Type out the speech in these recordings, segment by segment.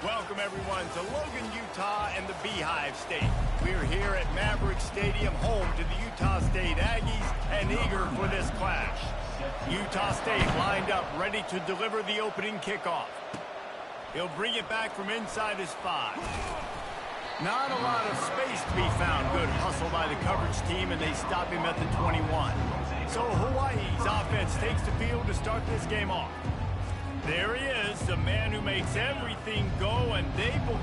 Welcome, everyone, to Logan, Utah and the Beehive State. We're here at Maverick Stadium, home to the Utah State Aggies, and eager for this clash. Utah State lined up, ready to deliver the opening kickoff. He'll bring it back from inside his 5. Not a lot of space to be found. Good hustle by the coverage team, and they stop him at the 21. So Hawaii's offense takes the field to start this game off. There he is, the man who makes everything go, and they believe.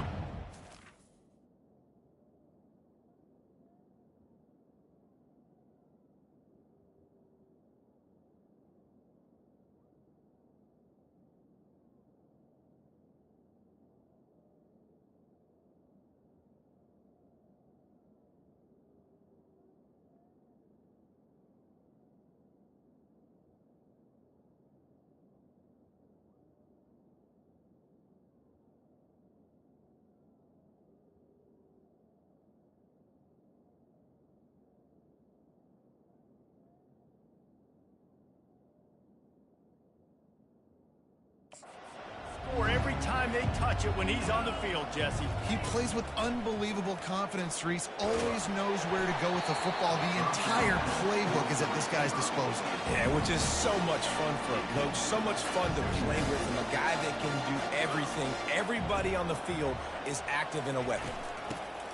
Every time they touch it when he's on the field, Jesse. He plays with unbelievable confidence, Reese. Always knows where to go with the football. The entire playbook is at this guy's disposal. Yeah, which is so much fun for a coach. So much fun to play with him. A guy that can do everything. Everybody on the field is active in a weapon.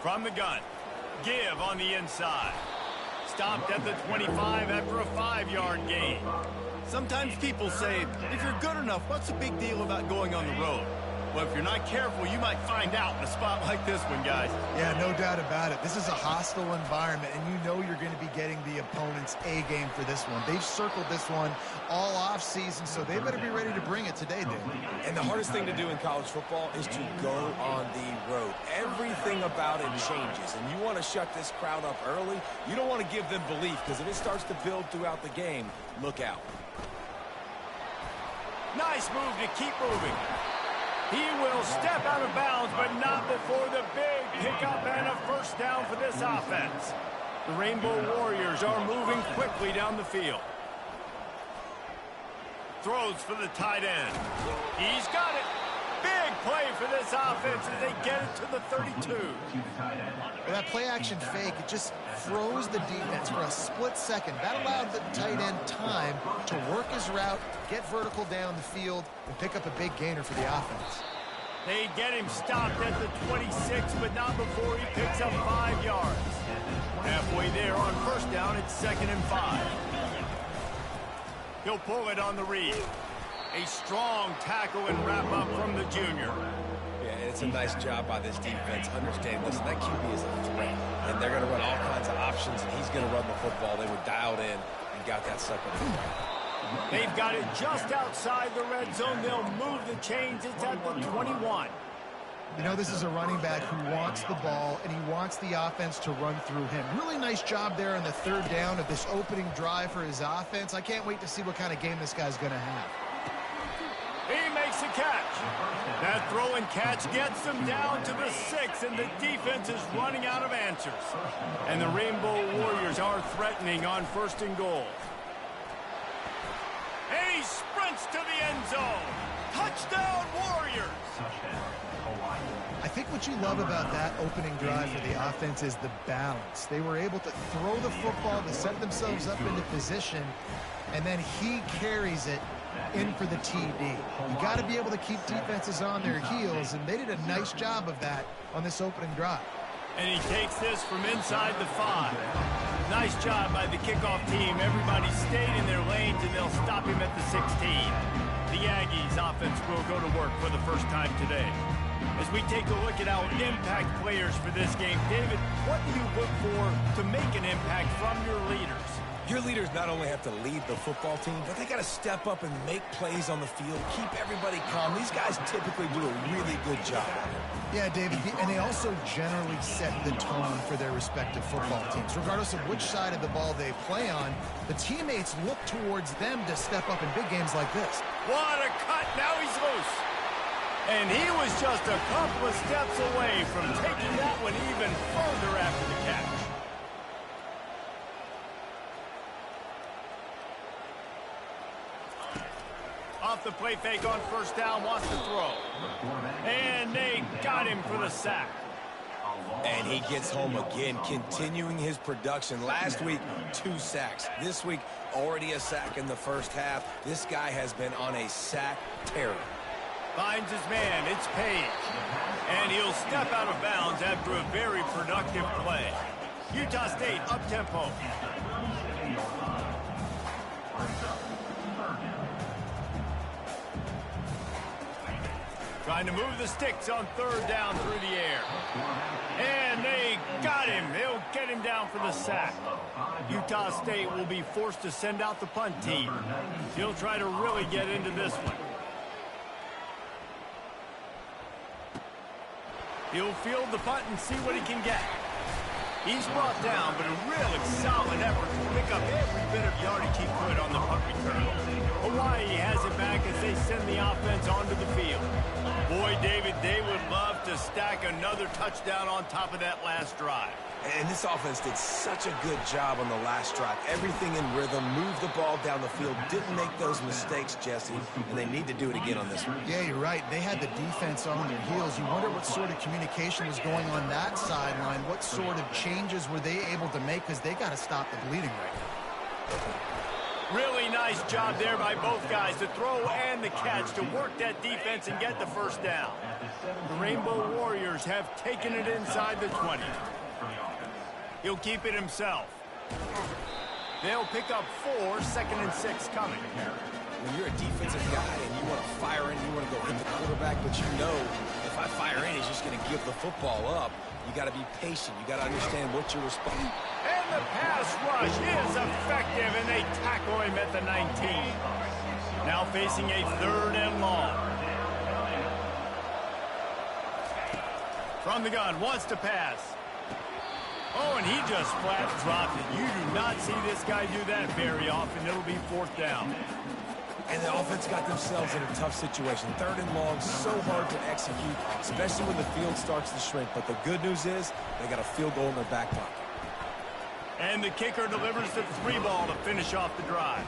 From the gun. Give on the inside. Stopped at the 25 after a 5-yard gain. Sometimes people say, if you're good enough, what's the big deal about going on the road? Well, if you're not careful, you might find out in a spot like this one, guys. Yeah, no doubt about it. This is a hostile environment, and you know you're going to be getting the opponent's A game for this one. They've circled this one all offseason, so they better be ready to bring it today, Dave. And the hardest thing to do in college football is to go on the road. Everything about it changes, and you want to shut this crowd up early. You don't want to give them belief, because if it starts to build throughout the game, look out. Nice move to keep moving. He will step out of bounds, but not before the big pickup and a first down for this offense. The Rainbow Warriors are moving quickly down the field. Throws for the tight end. He's got it. Big play for this offense as they get it to the 32. That play-action fake, it just froze the defense for a split second. That allowed the tight end time to work his route, get vertical down the field, and pick up a big gainer for the offense. They get him stopped at the 26, but not before he picks up 5 yards. Halfway there on first down, it's 2nd and 5. He'll pull it on the read. A strong tackle and wrap-up from the junior. Yeah, it's a nice job by this defense. Understand, listen, that QB is a threat. And they're going to run all kinds of options, and he's going to run the football. They were dialed in and got that sucker. They've got it just outside the red zone. They'll move the chains. It's at the 21. You know, this is a running back who wants the ball, and he wants the offense to run through him. Really nice job there on the 3rd down of this opening drive for his offense. I can't wait to see what kind of game this guy's going to have. He makes a catch. That throw and catch gets them down to the 6, and the defense is running out of answers. And the Rainbow Warriors are threatening on 1st and goal. And he sprints to the end zone. Touchdown, Warriors! I think what you love about that opening drive for the offense is the balance. They were able to throw the football to set themselves up into position, and then he carries it in for the TD. You got to be able to keep defenses on their heels, and they did a nice job of that on this opening drive. And he takes this from inside the 5. Nice job by the kickoff team. Everybody stayed in their lanes, and they'll stop him at the 16. The Aggies offense will go to work for the first time today. As we take a look at our impact players for this game, David, what do you look for to make an impact from your leaders? Your leaders not only have to lead the football team, but they got to step up and make plays on the field, keep everybody calm. These guys typically do a really good job. Yeah, David, and they also generally set the tone for their respective football teams. Regardless of which side of the ball they play on, the teammates look towards them to step up in big games like this. What a cut! Now he's loose. And he was just a couple of steps away from taking that one even further after the catch. off the play fake on first down, wants to throw. And they got him for the sack. And he gets home again, continuing his production. Last week, 2 sacks. This week, already a sack in the first half. This guy has been on a sack terror. Finds his man, it's Page. And he'll step out of bounds after a very productive play. Utah State up-tempo. Trying to move the sticks on third down through the air. And they got him. They'll get him down for the sack. Utah State will be forced to send out the punt team. He'll try to really get into this one. He'll field the punt and see what he can get. He's brought down, but a really solid effort to pick up every bit of yardage he could on the punt return. Hawaii has it back as they send the offense onto the field. Boy, David, they would love to stack another touchdown on top of that last drive. And this offense did such a good job on the last drive. Everything in rhythm, moved the ball down the field, didn't make those mistakes, Jesse, and they need to do it again on this one. Yeah, you're right. They had the defense on their heels. You wonder what sort of communication was going on that sideline. What sort of changes were they able to make, because they got to stop the bleeding right now. Really nice job there by both guys, the throw and the catch, to work that defense and get the first down. The Rainbow Warriors have taken it inside the 20. He'll keep it himself. They'll pick up 4, 2nd and 6 coming. When you're a defensive guy and you want to fire in, you want to go hit the quarterback, but you know if I fire in, he's just going to give the football up. You got to be patient. You got to understand what you're responding. And the pass rush is effective, and they tackle him at the 19. Now facing a 3rd and long. From the gun, wants to pass. Oh, and he just flat dropped it. You do not see this guy do that very often. It'll be 4th down. And the offense got themselves in a tough situation. 3rd and long, so hard to execute, especially when the field starts to shrink. But the good news is they got a field goal in their back pocket. And the kicker delivers the 3 ball to finish off the drive.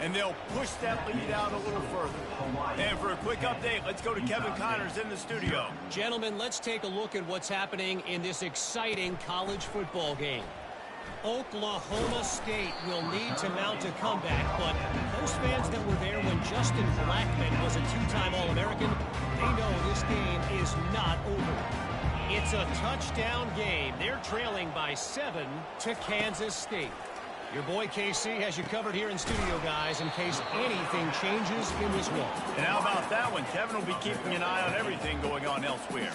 And they'll push that lead out a little further. And for a quick update, let's go to Kevin Connors in the studio. Gentlemen, let's take a look at what's happening in this exciting college football game. Oklahoma State will need to mount a comeback, but those fans that were there when Justin Blackmon was a 2-time All-American, they know this game is not over. It's a touchdown game. They're trailing by 7 to Kansas State. Your boy KC has you covered here in studio, guys, in case anything changes in this one. And how about that one? Kevin will be keeping an eye on everything going on elsewhere.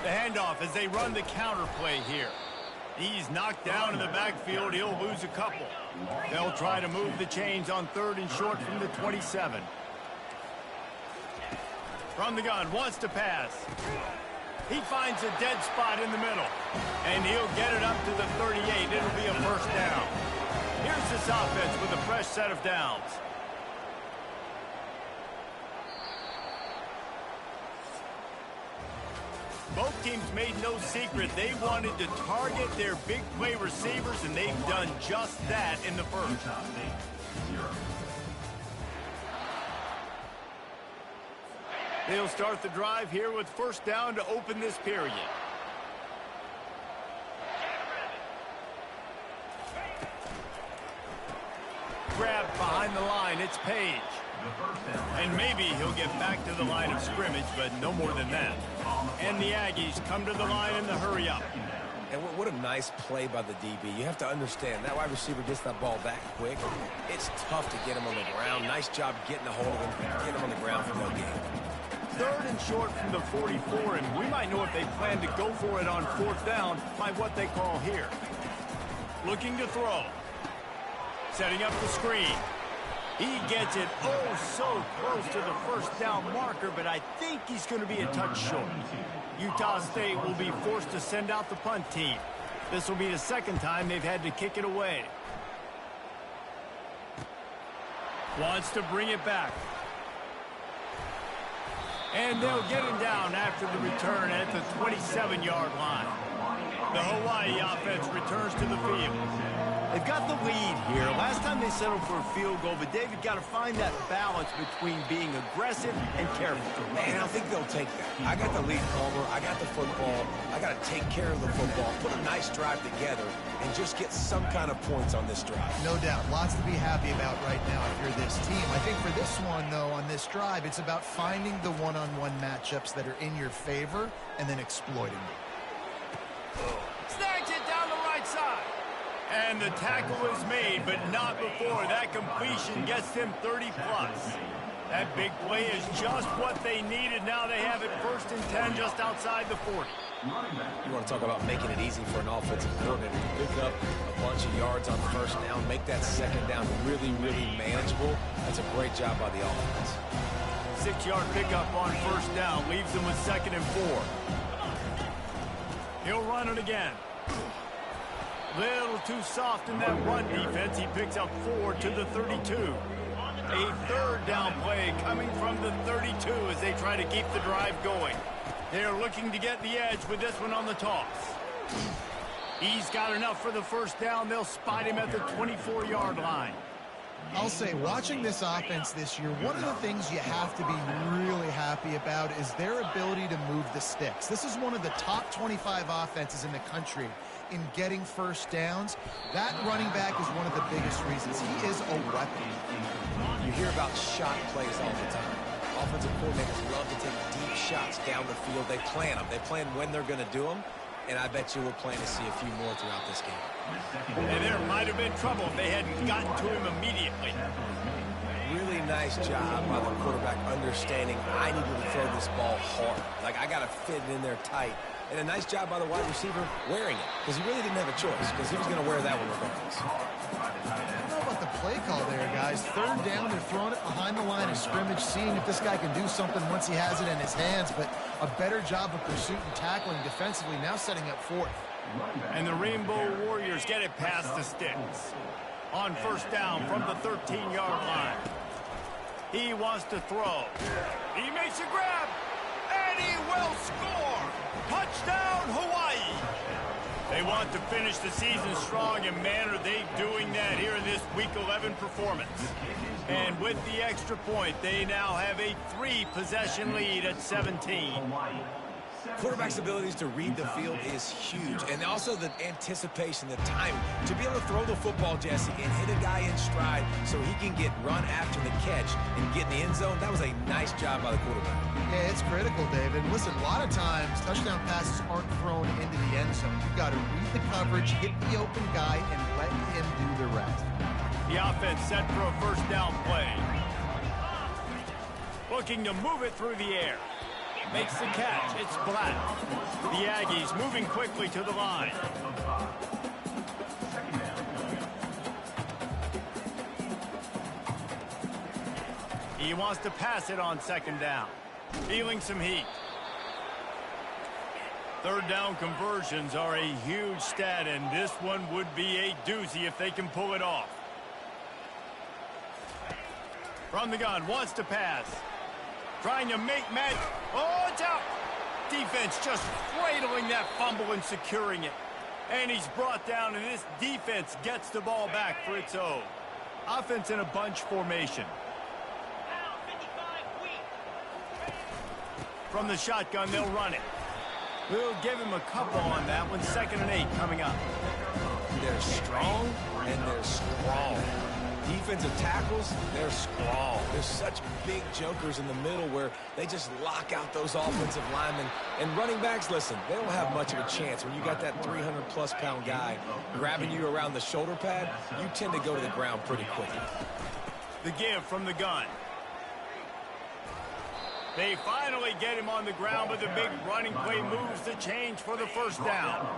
The handoff as they run the counter play here. He's knocked down in the backfield. He'll lose a couple. They'll try to move the chains on 3rd and short from the 27. From the gun, wants to pass. He finds a dead spot in the middle. And he'll get it up to the 38. It'll be a 1st down. Here's this offense with a fresh set of downs. Both teams made no secret they wanted to target their big play receivers, and they've done just that in the first. They'll start the drive here with 1st down to open this period. Grabbed behind the line, it's Page. And maybe he'll get back to the line of scrimmage, but no more than that. And the Aggies come to the line in the hurry-up. And what a nice play by the DB. You have to understand, that wide receiver gets that ball that quick. It's tough to get him on the ground. Nice job getting a hold of him, get him on the ground for no gain. 3rd and short from the 44, and we might know if they plan to go for it on 4th down by what they call here. Looking to throw. Setting up the screen. He gets it so close to the 1st down marker, but I think he's going to be a touch short. Utah State will be forced to send out the punt team. This will be the 2nd time they've had to kick it away. Wants to bring it back. And they'll get him down after the return at the 27-yard line. The Hawaii offense returns to the field. They've got the lead here. Last time they settled for a field goal, but David got to find that balance between being aggressive and careful. Man, I think they'll take that. I got the lead, Palmer. I got the football. I got to take care of the football, put a nice drive together, and just get some kind of points on this drive. No doubt. Lots to be happy about right now if you're this team. I think for this one, though, on this drive, it's about finding the one-on-one matchups that are in your favor and then exploiting them. Snags it down the right side. And the tackle is made, but not before that completion gets them 30-plus. That big play is just what they needed. Now they have it 1st and 10 just outside the 40. You want to talk about making it easy for an offensive coordinator to pick up a bunch of yards on 1st down, make that 2nd down really, really manageable. That's a great job by the offense. 6-yard pickup on 1st down leaves them with 2nd and 4. He'll run it again. Little too soft in that run defense. He picks up 4 to the 32. A 3rd down play coming from the 32 as they try to keep the drive going. They're looking to get the edge with this one on the toss. He's got enough for the 1st down. They'll spot him at the 24-yard line. I'll say, watching this offense this year, one of the things you have to be really happy about is their ability to move the sticks. This is one of the top 25 offenses in the country in getting 1st downs. That running back is one of the biggest reasons. He is a weapon. You hear about shot plays all the time. Offensive coordinators love to take deep shots down the field. They plan them. They plan when they're going to do them. And I bet you we'll plan to see a few more throughout this game. And there might have been trouble if they hadn't gotten to him immediately. Really nice job by the quarterback understanding I needed to throw this ball hard. Like, I got to fit it in there tight. And a nice job by the wide receiver wearing it, because he really didn't have a choice, because he was going to wear that one regardless. I don't know about the play call there, guys. 3rd down, they're throwing it behind the line of scrimmage, seeing if this guy can do something once he has it in his hands, but a better job of pursuit and tackling defensively, now setting up 4th. And the Rainbow Warriors get it past the sticks. On 1st down from the 13-yard line. He wants to throw. He makes a grab, and he will score. Touchdown, Hawaii. They want to finish the season strong, and man, are they doing that here in this Week 11 performance. And with the extra point, they now have a 3-possession lead at 17. Quarterback's abilities to read the field is huge. And also the anticipation, the time to be able to throw the football, Jesse, and hit a guy in stride so he can get run after the catch and get in the end zone. That was a nice job by the quarterback. Yeah, it's critical, David. Listen, a lot of times, touchdown passes aren't thrown into the end zone. You've got to read the coverage, hit the open guy, and let him do the rest. The offense set for a 1st down play. Looking to move it through the air. Makes the catch. It's Black. The Aggies moving quickly to the line. He wants to pass it on 2nd down. Feeling some heat. 3rd down conversions are a huge stat, and this one would be a doozy if they can pull it off. From the gun, wants to pass. Trying to make magic. Oh, it's out. Defense just cradling that fumble and securing it. And he's brought down, and this defense gets the ball back for its own. Offense in a bunch formation. From the shotgun, they'll run it. We'll give him a couple on that one. 2nd and 8 coming up. They're strong, and they're strong. Defensive tackles, they're strong. There's such big jokers in the middle where they just lock out those offensive linemen. And running backs, listen, they don't have much of a chance. When you got that 300-plus pound guy grabbing you around the shoulder pad, you tend to go to the ground pretty quickly. The give from the gun. They finally get him on the ground, but the big running play moves the change for the 1st down.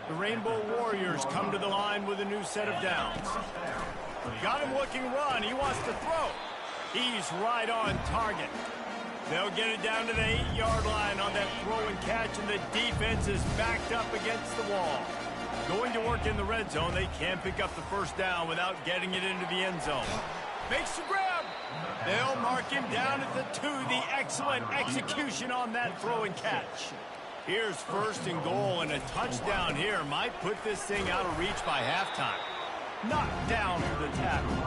The Rainbow Warriors come to the line with a new set of downs. Got him looking run. He wants to throw. He's right on target. They'll get it down to the 8-yard line on that throw and catch, and the defense is backed up against the wall. Going to work in the red zone. They can't pick up the 1st down without getting it into the end zone. Makes the grab. They'll mark him down at the 2. The excellent execution on that throw and catch. Here's 1st and goal, and a touchdown here might put this thing out of reach by halftime. Knocked down for the tackle.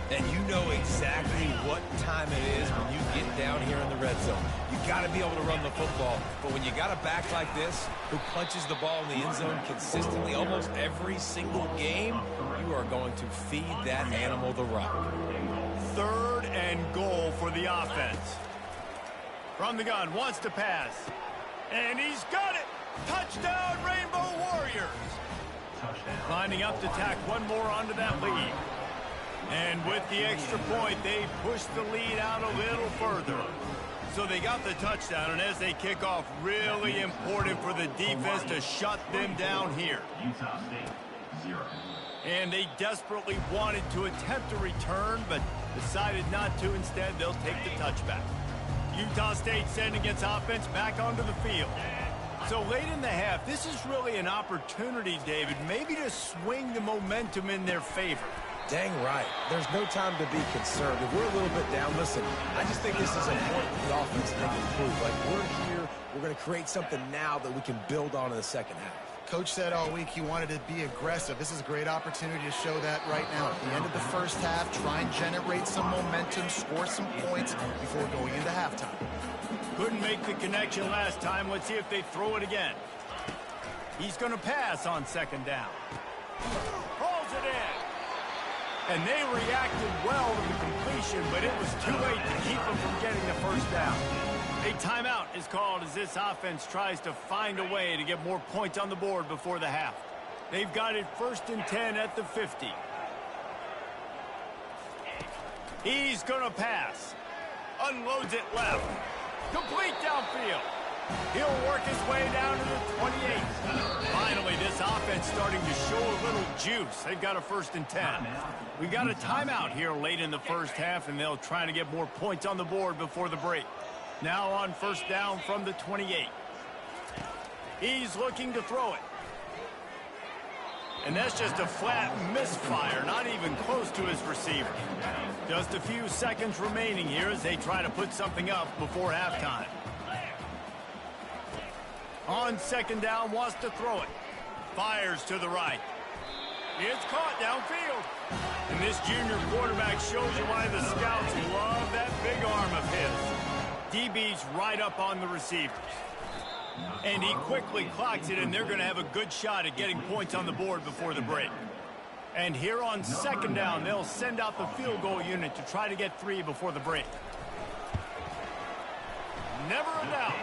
And you know exactly what time it is when you get down here in the red zone. You got to be able to run the football. But when you got a back like this who punches the ball in the end zone consistently almost every single game, you are going to feed that animal the rock. 3rd and goal for the offense. From the gun, wants to pass. And he's got it! Touchdown, Rainbow Warriors! Lining up to tack one more onto that lead. And with the extra point, they push the lead out a little further. So they got the touchdown, and as they kick off, really important for the defense to shut them down here. Utah State, 0. And they desperately wanted to attempt a return, but decided not to. Instead, they'll take the touchback. Utah State sending its offense back onto the field. So late in the half, this is really an opportunity, David, maybe to swing the momentum in their favor. Dang right. There's no time to be concerned. If we're a little bit down, listen, I just think this is important for the offense to improve. Like, we're here, we're going to create something now that we can build on in the second half. Coach said all week he wanted to be aggressive. This is a great opportunity to show that right now. At the end of the first half, try and generate some momentum, score some points before going into halftime. Couldn't make the connection last time. Let's see if they throw it again. He's going to pass on 2nd down. Hauls it in. And they reacted well to the completion, but it was too late to keep them from getting the 1st down. A timeout is called as this offense tries to find a way to get more points on the board before the half. They've got it 1st and 10 at the 50. He's going to pass. Unloads it left. Complete downfield. He'll work his way down to the 28. Finally, this offense starting to show a little juice. They've got a 1st and 10. We got a timeout here late in the first half, and they'll try to get more points on the board before the break. Now on 1st down from the 28. He's looking to throw it. And that's just a flat misfire, not even close to his receiver. Just a few seconds remaining here as they try to put something up before halftime. On 2nd down, wants to throw it. Fires to the right. It's caught downfield. And this junior quarterback shows you why the scouts love that big arm of his. DB's right up on the receivers. And he quickly clocks it, and they're going to have a good shot at getting points on the board before the break. And here on 2nd down, they'll send out the field goal unit to try to get 3 before the break. Never a doubt.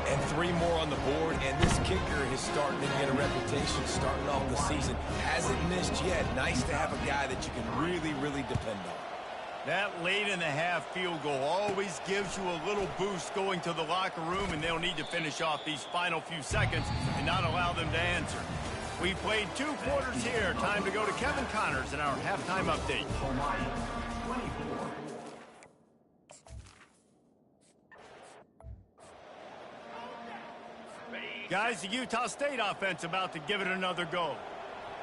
And 3 more on the board, and this kicker is starting to get a reputation starting off the season. Hasn't missed yet. Nice to have a guy that you can really, really depend on. That late in the half field goal always gives you a little boost going to the locker room, and they'll need to finish off these final few seconds and not allow them to answer. We played 2 quarters here. Time to go to Kevin Connors in our halftime update. Guys, the Utah State offense about to give it another go.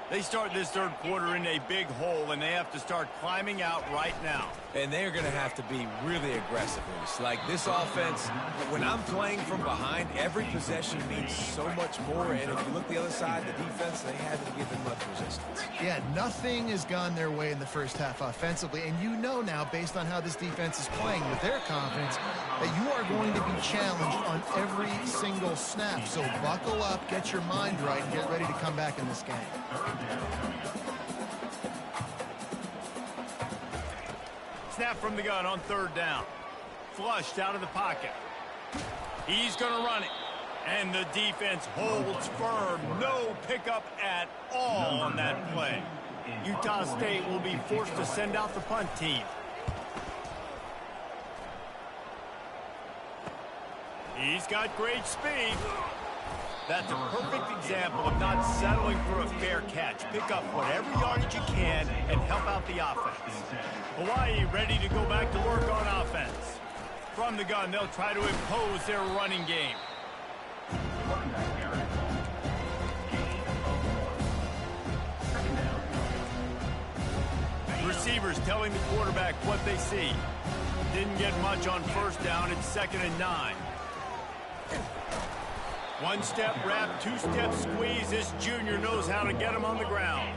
They start this 3rd quarter in a big hole, and they have to start climbing out right now. And they're going to have to be really aggressive. It's like this offense, when I'm playing from behind, every possession means so much more. And if you look the other side, the defense, they haven't given much resistance. Yeah, nothing has gone their way in the first half offensively. And you know now, based on how this defense is playing with their confidence, that you are going to be challenged on every single snap. So buckle up, get your mind right, and get ready to come back in this game. Snap from the gun on 3rd down. Flushed out of the pocket. He's going to run it. And the defense holds firm. No pickup at all on that play. Utah State will be forced to send out the punt team. He's got great speed. That's a perfect example of not settling for a fair catch. Pick up whatever yardage you can and help out the offense. Hawaii ready to go back to work on offense. From the gun, they'll try to impose their running game. Receivers telling the quarterback what they see. Didn't get much on first down. It's 2nd and 9. One-step wrap, two-step squeeze. This junior knows how to get him on the ground.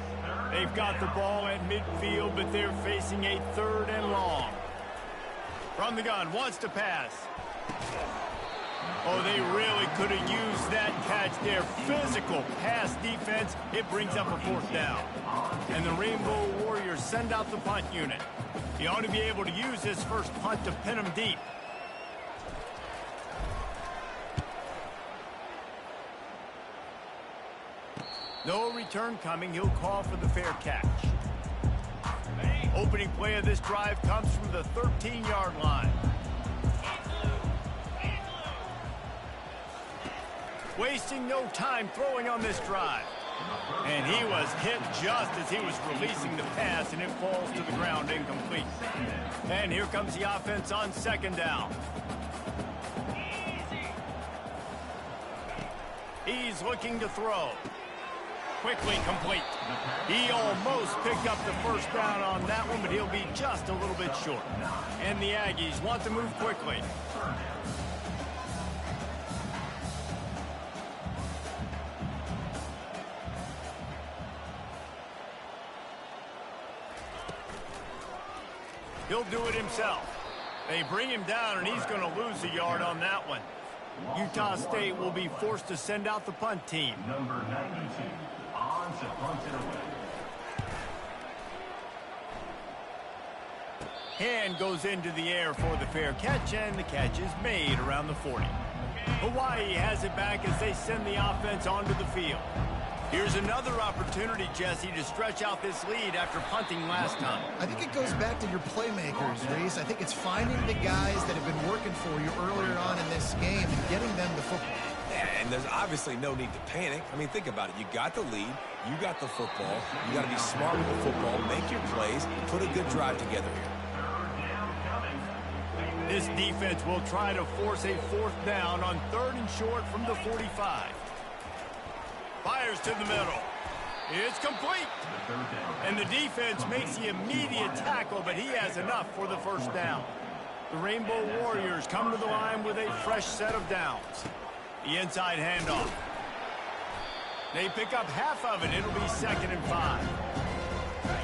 They've got the ball at midfield, but they're facing a 3rd and long. From the gun, wants to pass. Oh, they really could have used that catch there. Physical pass defense. It brings up a 4th down. And the Rainbow Warriors send out the punt unit. He ought to be able to use this first punt to pin him deep. No return coming. He'll call for the fair catch. Opening play of this drive comes from the 13-yard line. Wasting no time throwing on this drive. And he was hit just as he was releasing the pass, and it falls to the ground incomplete. And here comes the offense on 2nd down. He's looking to throw. Quickly complete. He almost picked up the first down on that one, but he'll be just a little bit short. And the Aggies want to move quickly. He'll do it himself. They bring him down, and he's going to lose a yard on that one. Utah State will be forced to send out the punt team. Number 92 on to punt it away. Hand goes into the air for the fair catch, and the catch is made around the 40. Hawaii has it back as they send the offense onto the field. Here's another opportunity, Jesse, to stretch out this lead after punting last time. I think it goes back to your playmakers, Reese. I think it's finding the guys that have been working for you earlier on in this game and getting them the football. And there's obviously no need to panic. I mean, think about it. You got the lead. You got the football. You got to be smart with the football, make your plays, put a good drive together here. This defense will try to force a 4th down on 3rd and short from the 45. Fires to the middle. It's complete. And the defense makes the immediate tackle, but he has enough for the first down. The Rainbow Warriors come to the line with a fresh set of downs. The inside handoff. They pick up half of it. It'll be 2nd and 5.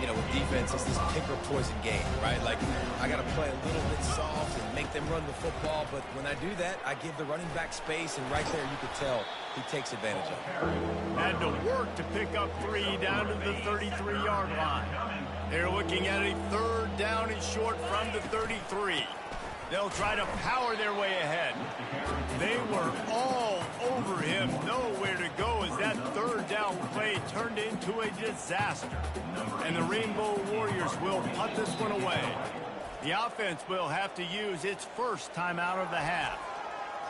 You know, with defense, it's this pick or poison game, right? Like, I got to play a little bit soft and make them run the football, but when I do that, I give the running back space, and right there you could tell he takes advantage of it. Had to work to pick up 3 down to the 33-yard line. They're looking at a 3rd down and short from the 33. They'll try to power their way ahead. They were all over him, nowhere to go as that 3rd down play turned into a disaster. And the Rainbow Warriors will punt this one away. The offense will have to use its first timeout of the half.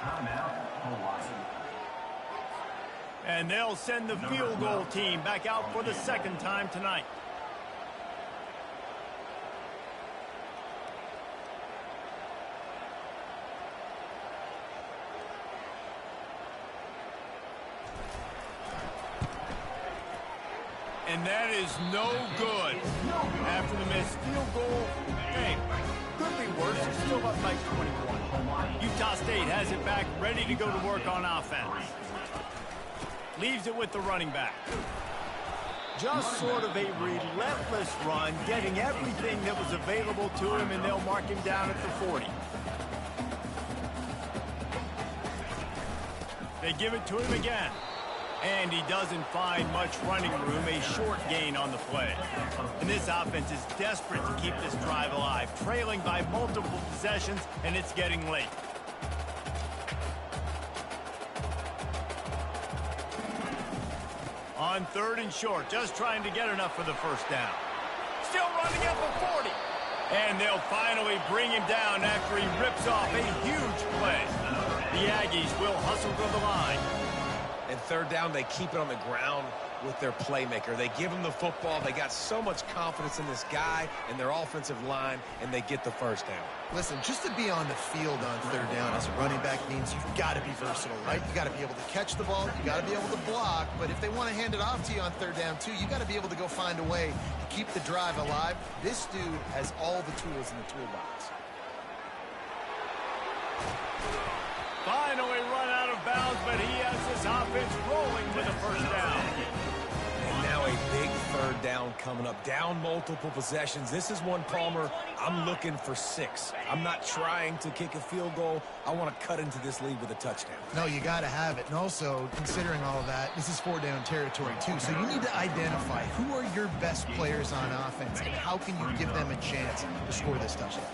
Timeout, Hawaii. And they'll send the field goal team back out for the 2nd time tonight. And that is no good. After the missed field goal, hey, could be worse. It's still up by 21. Utah State has it back, ready to go to work on offense. Leaves it with the running back. Just sort of a relentless run, getting everything that was available to him, and they'll mark him down at the 40. They give it to him again. And he doesn't find much running room, a short gain on the play. And this offense is desperate to keep this drive alive, trailing by multiple possessions, and it's getting late. On 3rd and short, just trying to get enough for the first down. Still running up a 40. And they'll finally bring him down after he rips off a huge play. The Aggies will hustle to the line. And 3rd down, they keep it on the ground. with their playmaker. They give him the football. They got so much confidence in this guy and their offensive line, and they get the first down. Listen, just to be on the field on third down as a running back means you've got to be versatile, right? You got to be able to catch the ball. You got to be able to block. But if they want to hand it off to you on third down, too, you got to be able to go find a way to keep the drive alive. This dude has all the tools in the toolbox. Finally run out of bounds, but he has this offense rolling with a first down. And now a big third down coming up. Down multiple possessions. This is one, Palmer, I'm looking for 6. I'm not trying to kick a field goal. I want to cut into this lead with a touchdown. No, you got to have it. And also, considering all of that, this is 4-down territory, too. So you need to identify who are your best players on offense and how can you give them a chance to score this touchdown.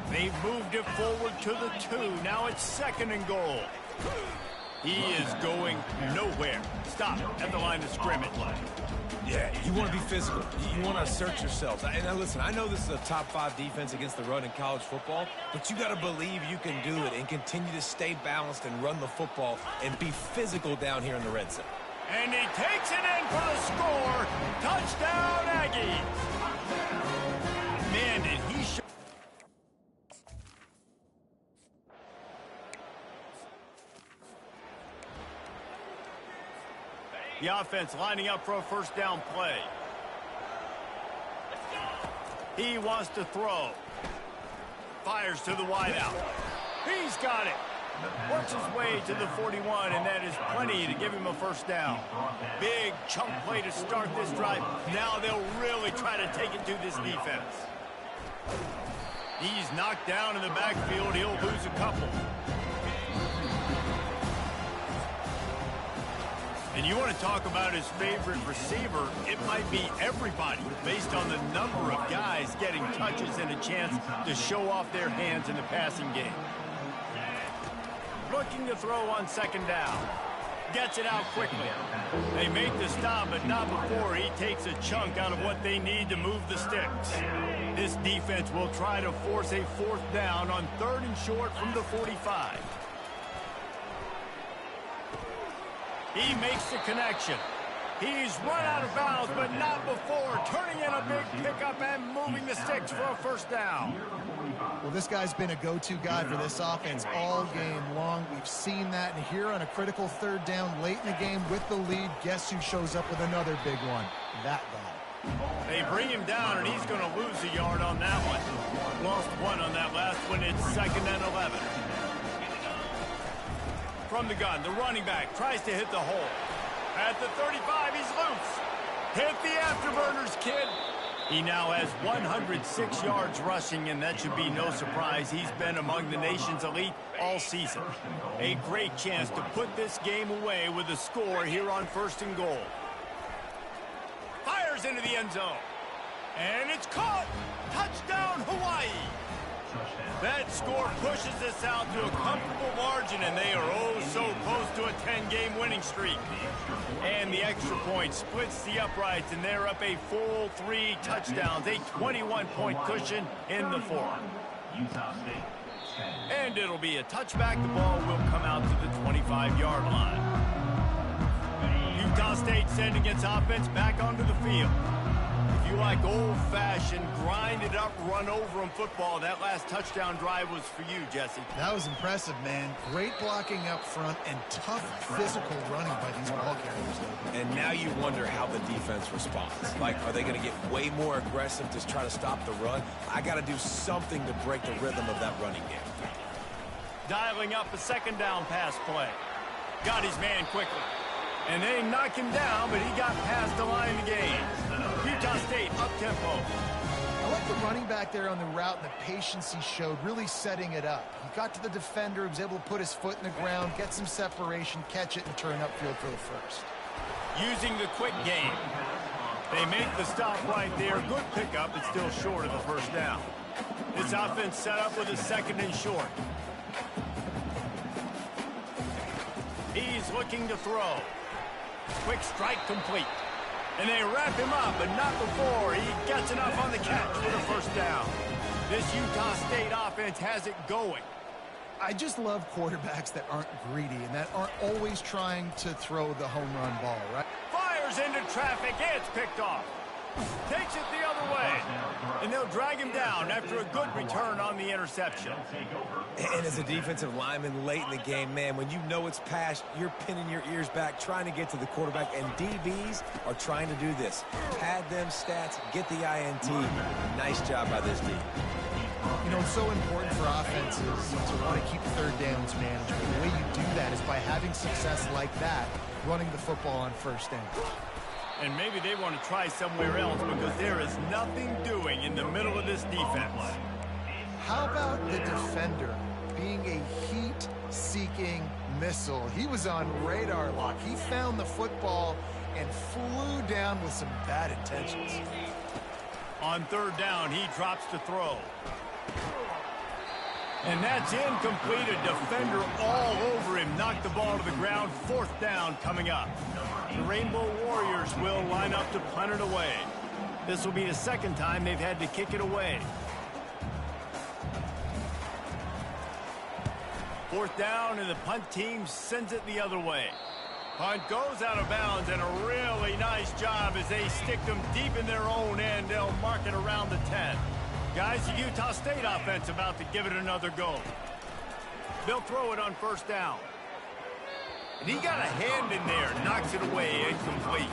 They've moved it forward to the 2. Now it's 2nd and goal. He is going nowhere. Stop at the line of scrimmage. Yeah, you want to be physical. You want to assert yourselves. And now listen, I know this is a top 5 defense against the run in college football, but you got to believe you can do it and continue to stay balanced and run the football and be physical down here in the red zone. And he takes it in for the score. Touchdown, Aggies. Man, did he show. The offense lining up for a first down play. He wants to throw. Fires to the wideout. He's got it. Works his way to the 41, and that is plenty to give him a first down. Big chunk play to start this drive. Now they'll really try to take it to this defense. He's knocked down in the backfield. He'll lose a couple. And you want to talk about his favorite receiver, it might be everybody based on the number of guys getting touches and a chance to show off their hands in the passing game. Looking to throw on 2nd down. Gets it out quickly. They make the stop, but not before he takes a chunk out of what they need to move the sticks. This defense will try to force a 4th down on 3rd and short from the 45. He makes the connection. He's run out of bounds, but not before. Turning in a big pickup and moving the sticks for a first down. Well, this guy's been a go-to guy for this offense all game long. We've seen that. And here on a critical 3rd down late in the game with the lead, guess who shows up with another big one? That guy. They bring him down, and he's going to lose a yard on that one. Lost 1 on that last one. It's 2nd and 11. From the gun, the running back tries to hit the hole. At the 35, he's loose. Hit the afterburners, kid. He now has 106 yards rushing, and that should be no surprise. He's been among the nation's elite all season. A great chance to put this game away with a score here on 1st and goal. Fires into the end zone. And it's caught. Touchdown, Hawaii. That score pushes us out to a comfortable margin, and they are oh so close to a 10-game winning streak. And the extra point splits the uprights, and they're up a full 3 touchdowns, a 21-point cushion in the 4th. And it'll be a touchback. The ball will come out to the 25-yard line. Utah State sending its offense back onto the field. If you like old-fashioned, grind-it-up, run-over-'em football, that last touchdown drive was for you, Jesse. That was impressive, man. Great blocking up front and tough physical running by these ball carriers. And now you wonder how the defense responds. Like, are they going to get way more aggressive to try to stop the run? I got to do something to break the rhythm of that running game. Dialing up a 2nd down pass play. Got his man quickly. And they knock him down, but he got past the line of the game. Utah State up-tempo. I like the running back there on the route and the patience he showed, really setting it up. He got to the defender, he was able to put his foot in the ground, get some separation, catch it, and turn upfield for the first. Using the quick game. They make the stop right there. Good pickup, but still short of the first down. This offense set up with a 2nd and short. He's looking to throw. Quick strike complete. And they wrap him up, but not before he gets enough on the catch for the first down. This Utah State offense has it going. I just love quarterbacks that aren't greedy and that aren't always trying to throw the home run ball, right? Fires Runs into traffic. It's picked off. Takes it the other way. And they'll drag him down after a good return on the interception. And as a defensive lineman late in the game, man, when you know it's passed, you're pinning your ears back, trying to get to the quarterback. And DBs are trying to do this. Pad them stats, get the INT. Nice job by this D. You know, it's so important for offenses to want to keep third downs manageable. The way you do that is by having success like that, running the football on first down. And maybe they want to try somewhere else because there is nothing doing in the middle of this defense. How about the defender being a heat-seeking missile? He was on radar lock. He found the football and flew down with some bad intentions. On third down, he drops to throw. And that's incomplete. A defender all over him. Knocked the ball to the ground. Fourth down coming up. The Rainbow Warriors will line up to punt it away. This will be the second time they've had to kick it away. Fourth down, and the punt team sends it the other way. Punt goes out of bounds, and a really nice job as they stick them deep in their own end. They'll mark it around the 10. Guys, the Utah State offense about to give it another go. They'll throw it on first down. And he got a hand in there, knocks it away, incomplete.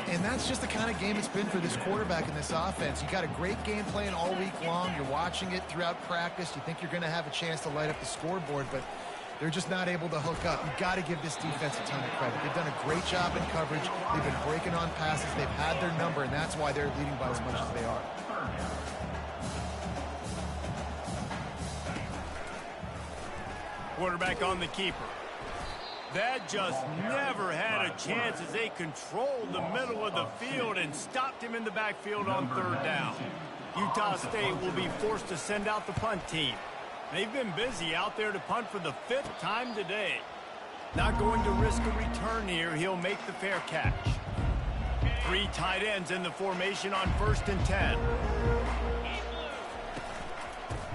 And that's just the kind of game it's been for this quarterback in this offense. You got a great game plan all week long. You're watching it throughout practice. You think you're going to have a chance to light up the scoreboard, but they're just not able to hook up. You've got to give this defense a ton of credit. They've done a great job in coverage. They've been breaking on passes. They've had their number, and that's why they're leading by as much as they are. Quarterback on the keeper. That just never had a chance as they controlled the middle of the field and stopped him in the backfield on third down. Utah State will be forced to send out the punt team. They've been busy out there to punt for the 5th time today. Not going to risk a return here. He'll make the fair catch. 3 tight ends in the formation on 1st and 10.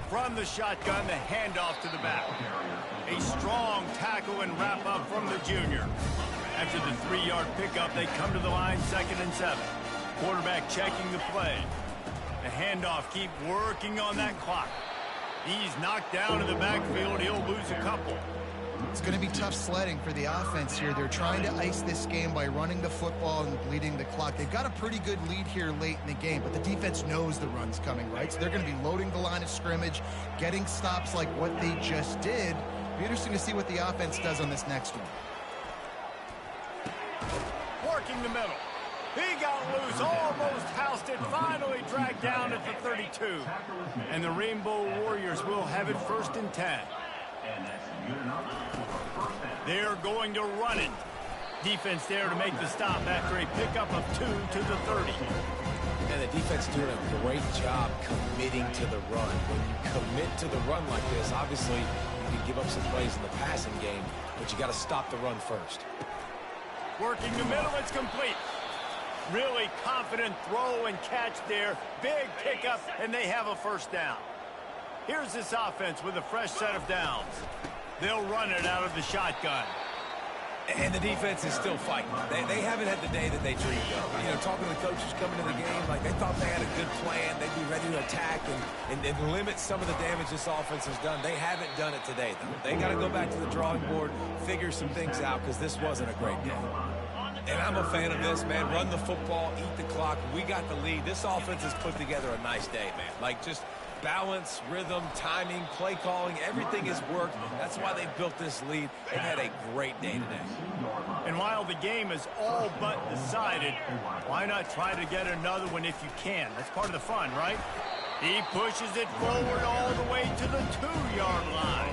From the shotgun, the handoff to the back. A strong tackle and wrap up from the junior. After the 3-yard pickup, they come to the line 2nd and 7. Quarterback checking the play. The handoff, keep working on that clock. He's knocked down in the backfield. He'll lose a couple. It's going to be tough sledding for the offense here. They're trying to ice this game by running the football and bleeding the clock. They've got a pretty good lead here late in the game, but the defense knows the run's coming, right? So they're going to be loading the line of scrimmage, getting stops like what they just did. It'll be interesting to see what the offense does on this next one. Working the middle. He got loose, almost housed it, finally dragged down at the 32. And the Rainbow Warriors will have it 1st and 10. They're going to run it. Defense there to make the stop after a pickup of 2 to the 30. And the defense doing a great job committing to the run. When you commit to the run like this, obviously you can give up some plays in the passing game, but you got to stop the run first. Working the middle, it's complete. Really confident throw and catch there. Big pickup, and they have a 1st down. Here's this offense with a fresh set of downs. They'll run it out of the shotgun. And the defense is still fighting. They haven't had the day that they dreamed of. You know, talking to the coaches coming to the game, like they thought they had a good plan. They'd be ready to attack and limit some of the damage this offense has done. They haven't done it today, though. They got to go back to the drawing board, figure some things out, because this wasn't a great game. And I'm a fan of this, man. Run the football, eat the clock. We got the lead. This offense has put together a nice day, man. Like, just balance, rhythm, timing, play calling, everything has worked. That's why they built this lead. They've had a great day today. And while the game is all but decided, why not try to get another one if you can? That's part of the fun, right? He pushes it forward all the way to the 2-yard line.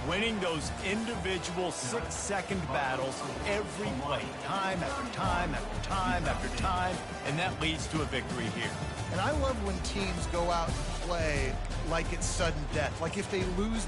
Winning those individual 6-second battles every play, time after time after time after time, and that leads to a victory here. And I love when teams go out and play like it's sudden death. Like if they lose